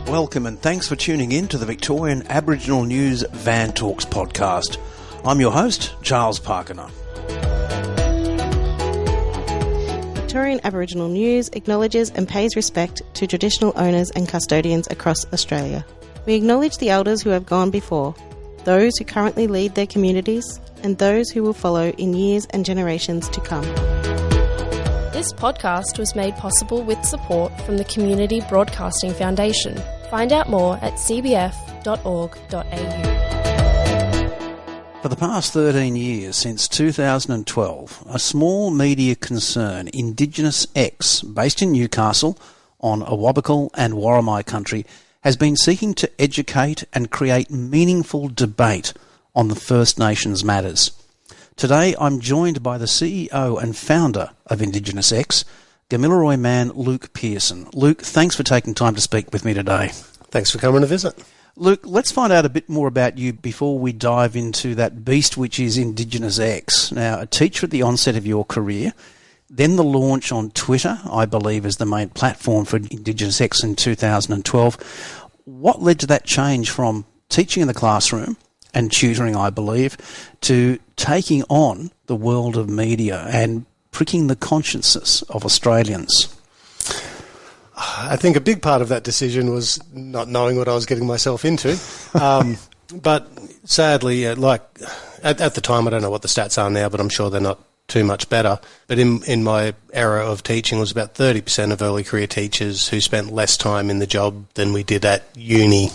Welcome and thanks for tuning in to the Victorian Aboriginal News Van Talks podcast. I'm your host, Charles Parkiner. Victorian Aboriginal News acknowledges and pays respect to traditional owners and custodians across Australia. We acknowledge the elders who have gone before, those who currently lead their communities, and those who will follow in years and generations to come. This podcast was made possible with support from the Community Broadcasting Foundation. Find out more at cbf.org.au. For the past 13 years, since 2012, a small media concern, IndigenousX, based in Newcastle on Awabakal and Worimi country, has been seeking to educate and create meaningful debate on the First Nations matters. Today, I'm joined by the CEO and founder of IndigenousX, Gamilaroi man Luke Pearson. Luke, thanks for taking time to speak with me today. Thanks for coming to visit. Luke, let's find out a bit more about you before we dive into that beast which is IndigenousX. Now, a teacher at the onset of your career, then the launch on Twitter, I believe, as the main platform for IndigenousX in 2012. What led to that change from teaching in the classroom and tutoring, I believe, to taking on the world of media and pricking the consciences of Australians? I think a big part of that decision was not knowing what I was getting myself into. But sadly, like at the time, I don't know what the stats are now, but I'm sure they're not too much better. But in my era of teaching, it was about 30% of early career teachers who spent less time in the job than we did at uni,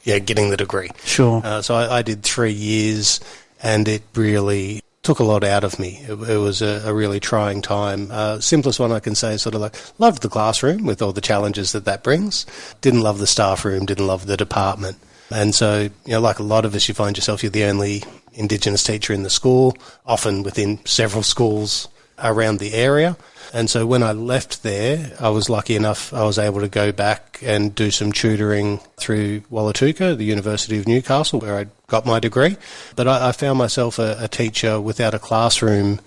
getting the degree. Sure. So I did 3 years, and it really took a lot out of me. It was a really trying time. Simplest one I can say is sort of like, loved the classroom with all the challenges that brings. Didn't love the staff room, didn't love the department. And so, like a lot of us, you find yourself, you're the only Indigenous teacher in the school, often within several schools around the area. And so when I left there, I was lucky enough I was able to go back and do some tutoring through Wallatuka, the University of Newcastle, where I got my degree. But I found myself a teacher without a classroom,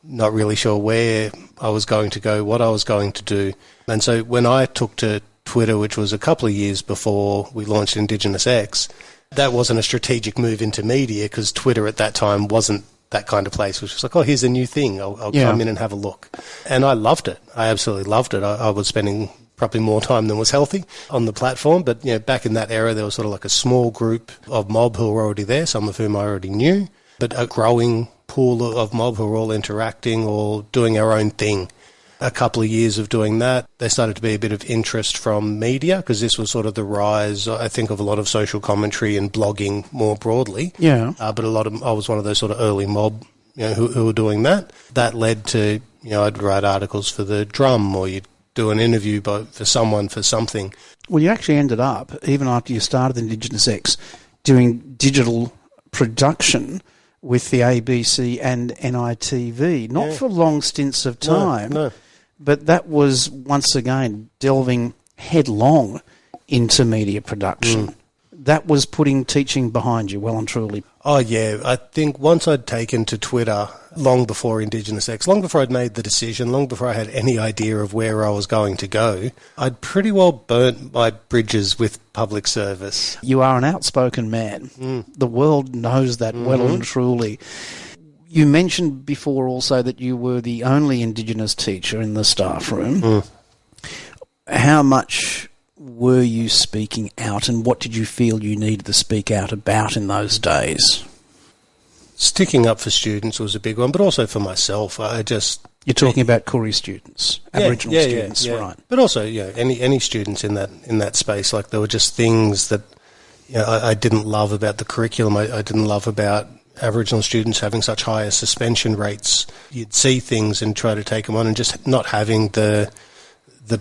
not really sure where I was going to go, what I was going to do. And so when I took to Twitter, which was a couple of years before we launched IndigenousX, that wasn't a strategic move into media because Twitter at that time wasn't that kind of place, which was like, oh, here's a new thing. I'll come in and have a look. And I loved it. I absolutely loved it. I was spending probably more time than was healthy on the platform. But, back in that era, there was sort of like a small group of mob who were already there, some of whom I already knew, but a growing pool of mob who were all interacting or doing our own thing. A couple of years of doing that, there started to be a bit of interest from media because this was sort of the rise, I think, of a lot of social commentary and blogging more broadly. Yeah. But I was one of those sort of early mob, who were doing that. That led to, I'd write articles for the Drum, or you'd do an interview for someone for something. Well, you actually ended up, even after you started IndigenousX, doing digital production with the ABC and NITV, not for long stints of time. No. But that was, once again, delving headlong into media production. That was putting teaching behind you, well and truly. Oh, yeah. I think once I'd taken to Twitter, long before IndigenousX, long before I'd made the decision, long before I had any idea of where I was going to go, I'd pretty well burnt my bridges with public service. You are an outspoken man. The world knows that well and truly. You mentioned before also that you were the only Indigenous teacher in the staff room. How much were you speaking out, and what did you feel you needed to speak out about in those days? Sticking up for students was a big one, but also for myself. You're talking about Koori students, Aboriginal students, right? But also, any students in that space. Like, there were just things that I didn't love about the curriculum. I didn't love about Aboriginal students having such higher suspension rates. You'd see things and try to take them on, and just not having the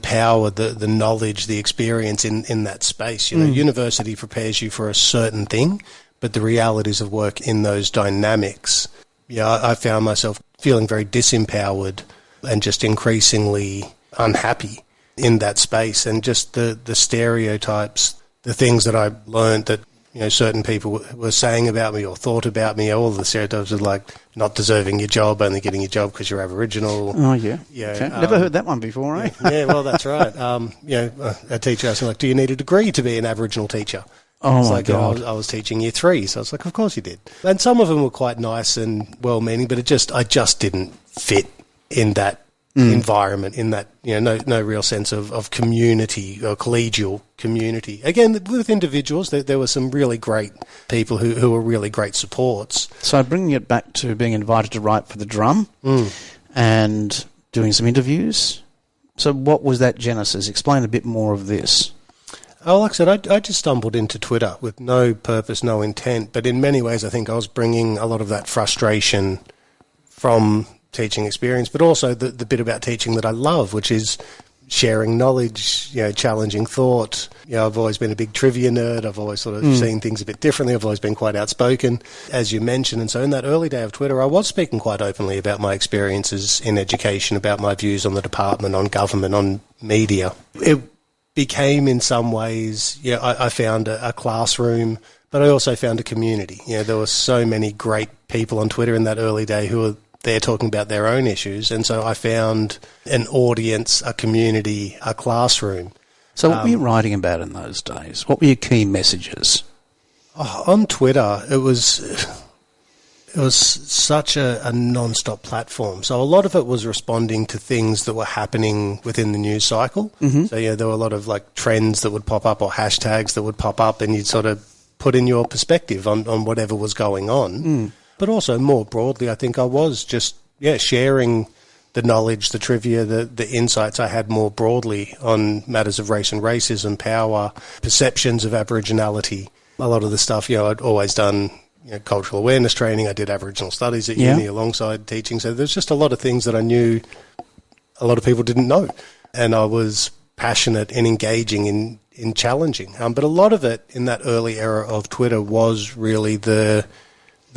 power, the knowledge, the experience in that space. University prepares you for a certain thing, but the realities of work in those dynamics, I found myself feeling very disempowered and just increasingly unhappy in that space. And just the stereotypes, the things that I learned that certain people were saying about me or thought about me. All the stereotypes of like not deserving your job, only getting your job because you're Aboriginal. Oh, yeah. Yeah. Okay. Never heard that one before, eh? Yeah, well, that's right. A teacher asked me, like, do you need a degree to be an Aboriginal teacher? Oh, my like, God. I was teaching year 3, so I was like, of course you did. And some of them were quite nice and well-meaning, but I just didn't fit in that environment, in that, no real sense of community or collegial community. Again, with individuals, there were some really great people who were really great supports. So bringing it back to being invited to write for The Drum and doing some interviews. So what was that genesis? Explain a bit more of this. Oh, like I said, I just stumbled into Twitter with no purpose, no intent, but in many ways I think I was bringing a lot of that frustration from teaching experience, but also the bit about teaching that I love, which is sharing knowledge, challenging thought. I've always been a big trivia nerd. I've always sort of seen things a bit differently. I've always been quite outspoken, as you mentioned. And so in that early day of Twitter, I was speaking quite openly about my experiences in education, about my views on the department, on government, on media. It became in some ways, I found a classroom, but I also found a community. There were so many great people on Twitter in that early day who were there talking about their own issues. And so I found an audience, a community, a classroom. So what were you writing about in those days? What were your key messages? On Twitter, it was such a non-stop platform. So a lot of it was responding to things that were happening within the news cycle. Mm-hmm. So, there were a lot of like trends that would pop up or hashtags that would pop up, and you'd sort of put in your perspective on whatever was going on. But also more broadly, I think I was just, sharing the knowledge, the trivia, the insights I had more broadly on matters of race and racism, power, perceptions of Aboriginality. A lot of the stuff, I'd always done cultural awareness training. I did Aboriginal studies at uni alongside teaching. So there's just a lot of things that I knew a lot of people didn't know. And I was passionate and engaging in challenging. But a lot of it in that early era of Twitter was really the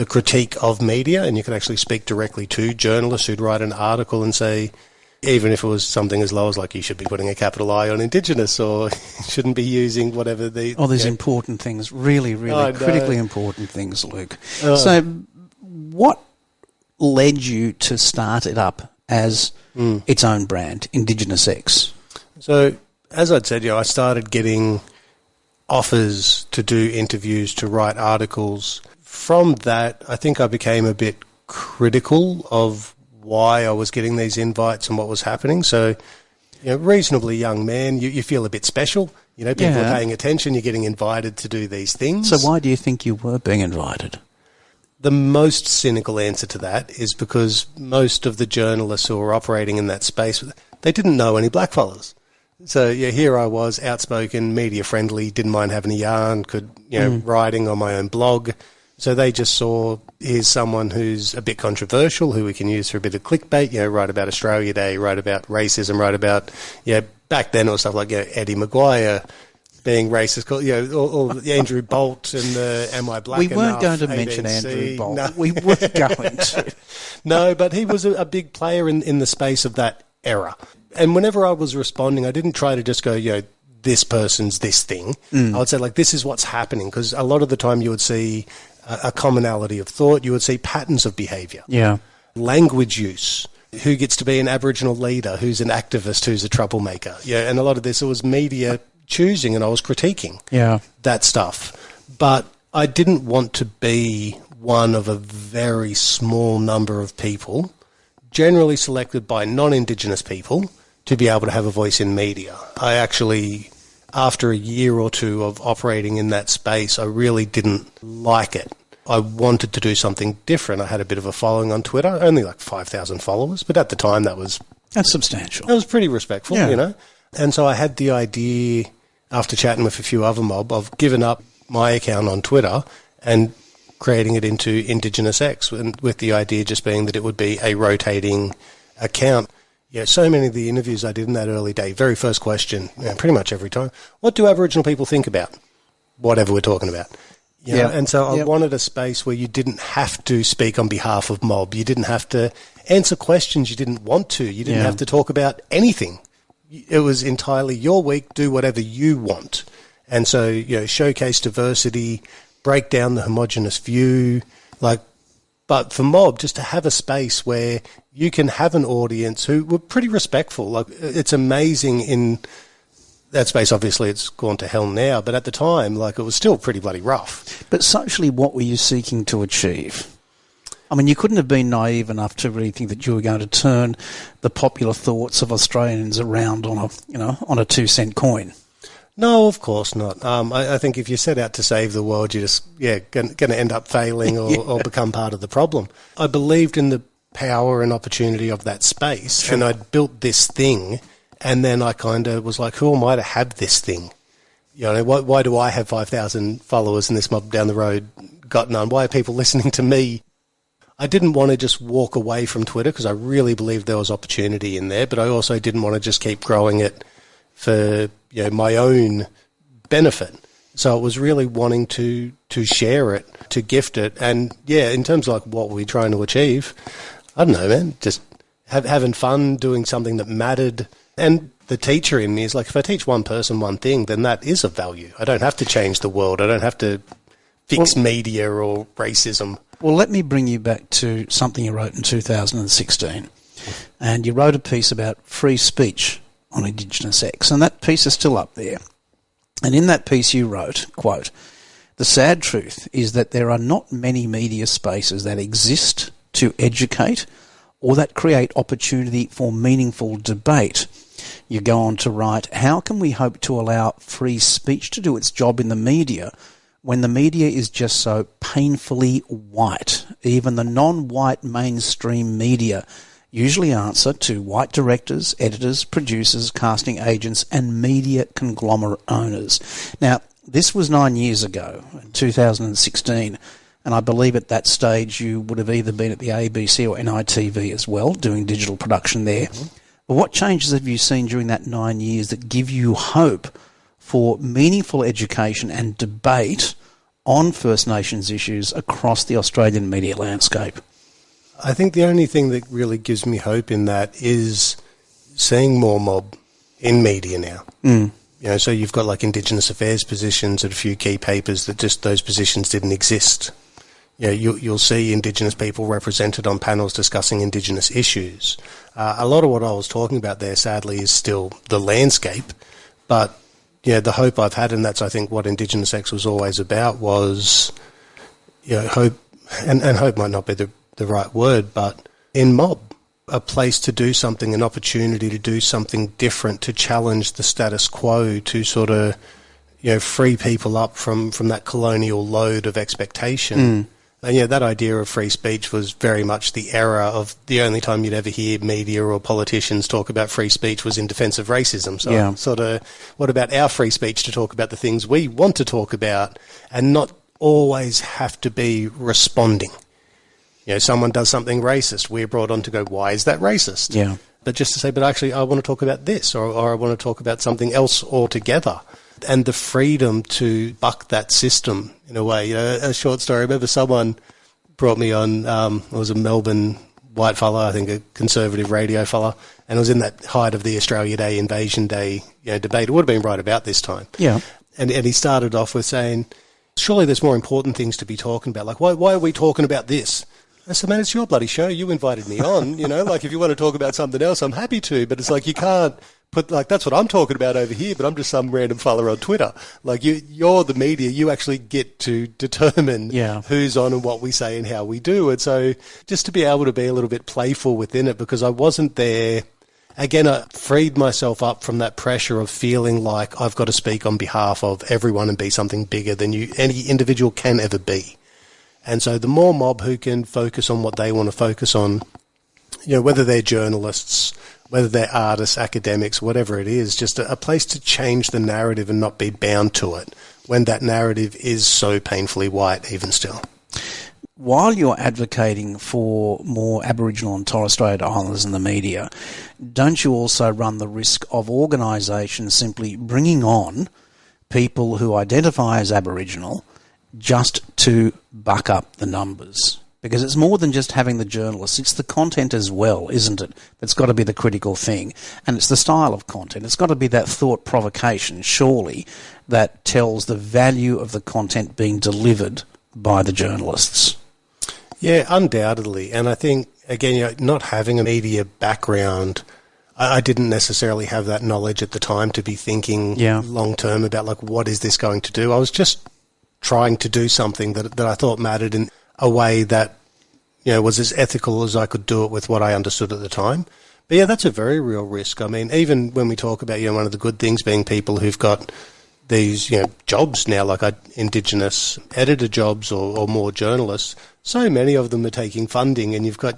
critique of media, and you could actually speak directly to journalists who'd write an article and say, even if it was something as low as like you should be putting a capital I on Indigenous, or shouldn't be using whatever the... Oh, there's important things, really, really critically important things, Luke. So what led you to start it up as its own brand, IndigenousX? So, as I'd said, I started getting offers to do interviews, to write articles. From that, I think I became a bit critical of why I was getting these invites and what was happening. So, reasonably young man, you feel a bit special. People are paying attention, you're getting invited to do these things. So why do you think you were being invited? The most cynical answer to that is because most of the journalists who were operating in that space, they didn't know any blackfellas. So, here I was, outspoken, media-friendly, didn't mind having a yarn, writing on my own blog. So they just saw, here's someone who's a bit controversial, who we can use for a bit of clickbait, write about Australia Day, write about racism, write about, back then it was stuff like, Eddie Maguire being racist, or Andrew Bolt and the Am I Black We Enough? weren't going to mention Andrew Bolt. No. We weren't going to. No, but he was a big player in the space of that era. And whenever I was responding, I didn't try to just go, this person's this thing. I would say, like, this is what's happening, because a lot of the time you would see a commonality of thought, you would see patterns of behaviour. Yeah. Language use. Who gets to be an Aboriginal leader? Who's an activist? Who's a troublemaker? And a lot of this, it was media choosing, and I was critiquing that stuff. But I didn't want to be one of a very small number of people, generally selected by non-Indigenous people, to be able to have a voice in media. I actually, after a year or two of operating in that space, I really didn't like it. I wanted to do something different. I had a bit of a following on Twitter, only like 5,000 followers, but at the time that's substantial. That was pretty respectful, And so I had the idea, after chatting with a few other mob, of giving up my account on Twitter and creating it into IndigenousX, and with the idea just being that it would be a rotating account. So many of the interviews I did in that early day, very first question, pretty much every time, what do Aboriginal people think about whatever we're talking about? And so I wanted a space where you didn't have to speak on behalf of mob. You didn't have to answer questions you didn't want to. You didn't have to talk about anything. It was entirely your week, do whatever you want. And so, showcase diversity, break down the homogenous view, but for Mob, just to have a space where you can have an audience who were pretty respectful. Like, it's amazing in that space. Obviously, it's gone to hell now, but at the time, it was still pretty bloody rough. But socially, what were you seeking to achieve? I mean, you couldn't have been naive enough to really think that you were going to turn the popular thoughts of Australians around on a 2-cent coin. No, of course not. I think if you set out to save the world, you're just going to end up failing or become part of the problem. I believed in the power and opportunity of that space, Sure. and I'd built this thing, and then I kind of was like, who am I to have this thing? Why do I have 5,000 followers and this mob down the road got none? Why are people listening to me? I didn't want to just walk away from Twitter because I really believed there was opportunity in there, but I also didn't want to just keep growing it for my own benefit. So it was really wanting to share it, to gift it, and in terms of what we're trying to achieve, I don't know, man, just having fun, doing something that mattered. And the teacher in me is if I teach one person one thing, then that is of value. I don't have to change the world. I don't have to fix media or racism. Well, let me bring you back to something you wrote in 2016, and you wrote a piece about free speech on IndigenousX, and that piece is still up there. And in that piece you wrote, quote, "The sad truth is that there are not many media spaces that exist to educate or that create opportunity for meaningful debate." You go on to write, "How can we hope to allow free speech to do its job in the media when the media is just so painfully white? Even the non-white mainstream media usually answer to white directors, editors, producers, casting agents, and media conglomerate owners." Now, this was 9 years ago, in 2016, and I believe at that stage you would have either been at the ABC or NITV as well, doing digital production there. Mm-hmm. But what changes have you seen during that 9 years that give you hope for meaningful education and debate on First Nations issues across the Australian media landscape? I think the only thing that really gives me hope in that is seeing more mob in media now. Mm. So you've got Indigenous affairs positions at a few key papers that just those positions didn't exist. You'll see Indigenous people represented on panels discussing Indigenous issues. A lot of what I was talking about there, sadly, is still the landscape. But the hope I've had, and that's I think what IndigenousX was always about, was hope, and hope might not be the right word, but in mob, a place to do something, an opportunity to do something different, to challenge the status quo, to sort of free people up from that colonial load of expectation. And that idea of free speech was very much the era of the only time you'd ever hear media or politicians talk about free speech was in defence of racism. So sort of, what about our free speech to talk about the things we want to talk about and not always have to be responding? Someone does something racist, we're brought on to go, why is that racist? Yeah. But just to say, but actually I want to talk about this, or I want to talk about something else altogether. And the freedom to buck that system in a way. A short story, I remember someone brought me on, it was a Melbourne white fella, I think a conservative radio fella, and it was in that height of the Australia Day, Invasion Day debate. It would have been right about this time. Yeah. And he started off with saying, surely there's more important things to be talking about. Why are we talking about this? I said, man, it's your bloody show. You invited me on, if you want to talk about something else, I'm happy to. But it's you can't put, that's what I'm talking about over here, but I'm just some random fella on Twitter. You're the media. You actually get to determine who's on and what we say and how we do. And so just to be able to be a little bit playful within it, because I wasn't there. Again, I freed myself up from that pressure of feeling like I've got to speak on behalf of everyone and be something bigger than any individual can ever be. And so the more mob who can focus on what they want to focus on, whether they're journalists, whether they're artists, academics, whatever it is, just a place to change the narrative and not be bound to it when that narrative is so painfully white even still. While you're advocating for more Aboriginal and Torres Strait Islanders in the media, don't you also run the risk of organisations simply bringing on people who identify as Aboriginal just to buck up the numbers? Because it's more than just having the journalists. It's the content as well, isn't it? That's got to be the critical thing. And it's the style of content. It's got to be that thought provocation, surely, that tells the value of the content being delivered by the journalists. Yeah, undoubtedly. And I think, again, not having a media background, I didn't necessarily have that knowledge at the time to be thinking long term about, what is this going to do? I was just trying to do something that I thought mattered in a way that, was as ethical as I could do it with what I understood at the time. But yeah, that's a very real risk. I mean, even when we talk about, one of the good things being people who've got these, jobs now, like Indigenous editor jobs or more journalists, so many of them are taking funding, and you've got,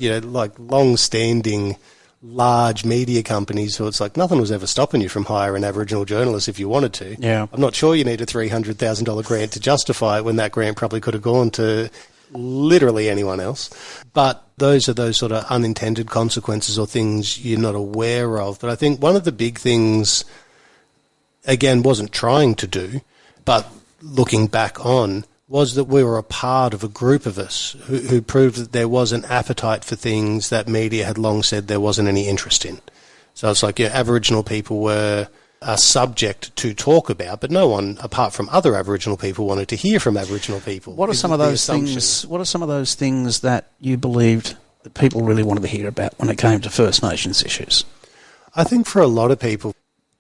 long-standing large media companies who it's nothing was ever stopping you from hiring Aboriginal journalists if you wanted to. Yeah. I'm not sure you need a $300,000 grant to justify it when that grant probably could have gone to literally anyone else. But those are those sort of unintended consequences or things you're not aware of. But I think one of the big things, again, wasn't trying to do, but looking back on, was that we were a part of a group of us who proved that there was an appetite for things that media had long said there wasn't any interest in. So it's Aboriginal people were a subject to talk about, but no one, apart from other Aboriginal people, wanted to hear from Aboriginal people. What are some of those things? What are some of those things that you believed that people really wanted to hear about when it came to First Nations issues? I think for a lot of people,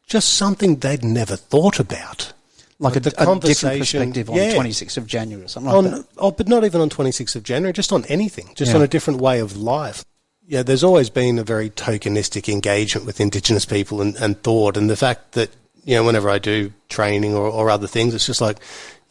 just something they'd never thought about. Like a different perspective on 26th of January or something like that. Oh, but not even on 26th of January, just on anything, just on a different way of life. Yeah, there's always been a very tokenistic engagement with Indigenous people and thought, and the fact that, whenever I do training or other things, it's just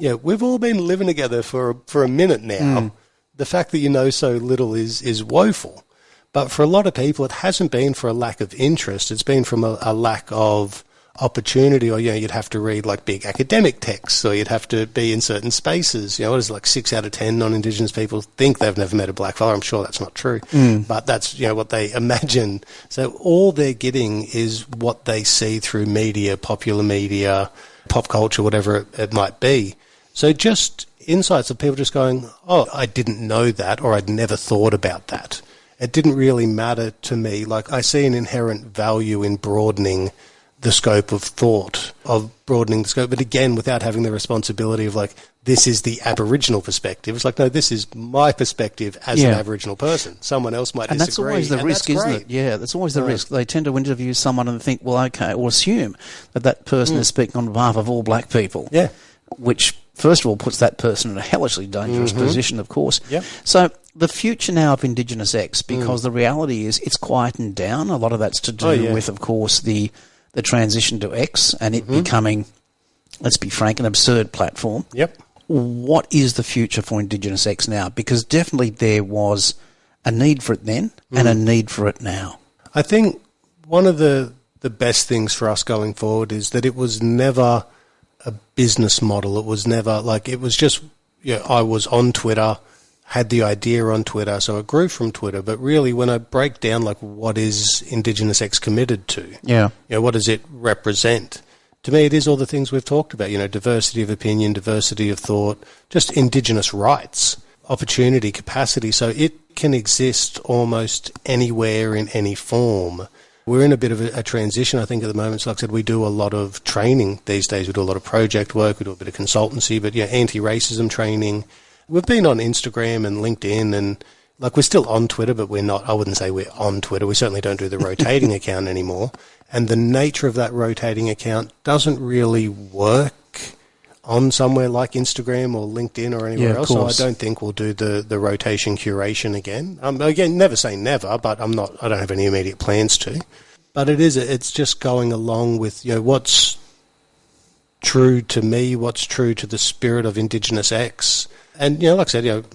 we've all been living together for a minute now. The fact that you know so little is woeful. But for a lot of people, it hasn't been for a lack of interest. It's been from a lack of opportunity, or you'd have to read big academic texts, or you'd have to be in certain spaces. What is 6 out of 10 non-Indigenous people think they've never met a blackfella? I'm sure that's not true, but that's what they imagine. So all they're getting is what they see through media, popular media, pop culture, whatever it might be. So just insights of people just going, oh, I didn't know that, or I'd never thought about that. It didn't really matter to me. I see an inherent value in broadening the scope of thought, of broadening the scope, but again, without having the responsibility of this is the Aboriginal perspective. It's no, this is my perspective as an Aboriginal person. Someone else might disagree. And that's always the risk, isn't it? Yeah, that's always the risk. They tend to interview someone and think, well, okay, or assume that person is speaking on behalf of all black people. Yeah. Which, first of all, puts that person in a hellishly dangerous position, of course. Yep. So the future now of IndigenousX, because the reality is it's quietened down. A lot of that's to do with, of course, the transition to X and it becoming, let's be frank, an absurd platform. Yep. What is the future for IndigenousX now? Because definitely there was a need for it then and a need for it now. I think one of the best things for us going forward is that it was never a business model. It was never it was just, I was on Twitter, had the idea on Twitter, so it grew from Twitter. But really, when I break down what is IndigenousX committed to, what does it represent? To me, it is all the things we've talked about. Diversity of opinion, diversity of thought, just Indigenous rights, opportunity, capacity. So it can exist almost anywhere in any form. We're in a bit of a transition, I think, at the moment. So like I said, we do a lot of training these days. We do a lot of project work. We do a bit of consultancy, but anti-racism training. We've been on Instagram and LinkedIn and we're still on Twitter, but we're not, I wouldn't say we're on Twitter. We certainly don't do the rotating account anymore. And the nature of that rotating account doesn't really work on somewhere like Instagram or LinkedIn or anywhere else. So I don't think we'll do the rotation curation again. Again, never say never, but I don't have any immediate plans to. But it's just going along with, what's true to me, what's true to the spirit of IndigenousX. And, like I said,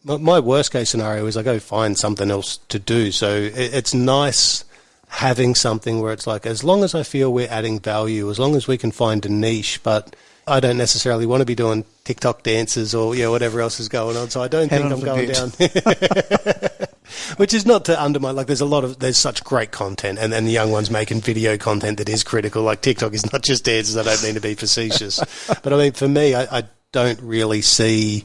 my worst case scenario is I go find something else to do. So it's nice having something where it's as long as I feel we're adding value, as long as we can find a niche, but I don't necessarily want to be doing TikTok dances or, whatever else is going on. So I don't think I'm going down. Which is not to undermine, there's such great content and the young ones making video content that is critical. TikTok is not just dances. I don't mean to be facetious. But I mean, for me, I don't really see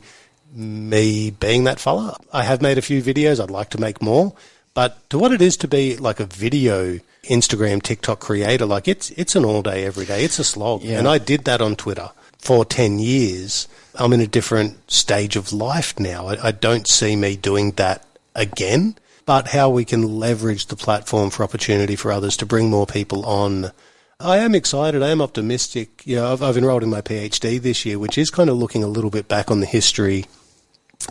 me being that fella. I have made a few videos. I'd like to make more. But to what it is to be like a video Instagram, TikTok creator, like it's an all day, every day. It's a slog. Yeah. And I did that on Twitter for 10 years. I'm in a different stage of life now. I don't see me doing that again. But how we can leverage the platform for opportunity for others to bring more people on. I am excited. I am optimistic. I've enrolled in my PhD this year, which is kind of looking a little bit back on the history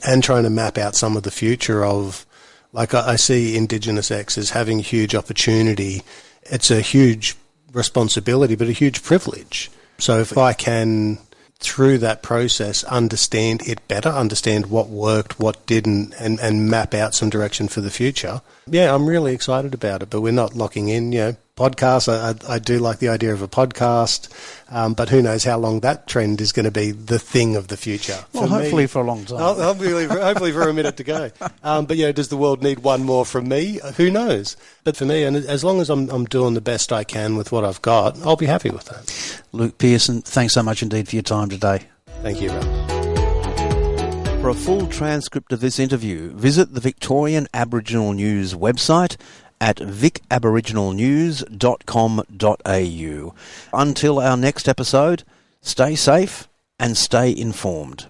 and trying to map out some of the future of, like, I see IndigenousX as having a huge opportunity. It's a huge responsibility, but a huge privilege. So if I can, through that process, understand it better, understand what worked, what didn't, and map out some direction for the future, yeah, I'm really excited about it. But we're not locking in, podcasts. I do like the idea of a podcast, but who knows how long that trend is going to be the thing of the future. Well, hopefully for a long time. Hopefully for a minute to go. But does the world need one more from me? Who knows? But for me, and as long as I'm doing the best I can with what I've got, I'll be happy with that. Luke Pearson, thanks so much indeed for your time today. Thank you, Rob. For a full transcript of this interview, visit the Victorian Aboriginal News website at vicaboriginalnews.com.au. Until our next episode, stay safe and stay informed.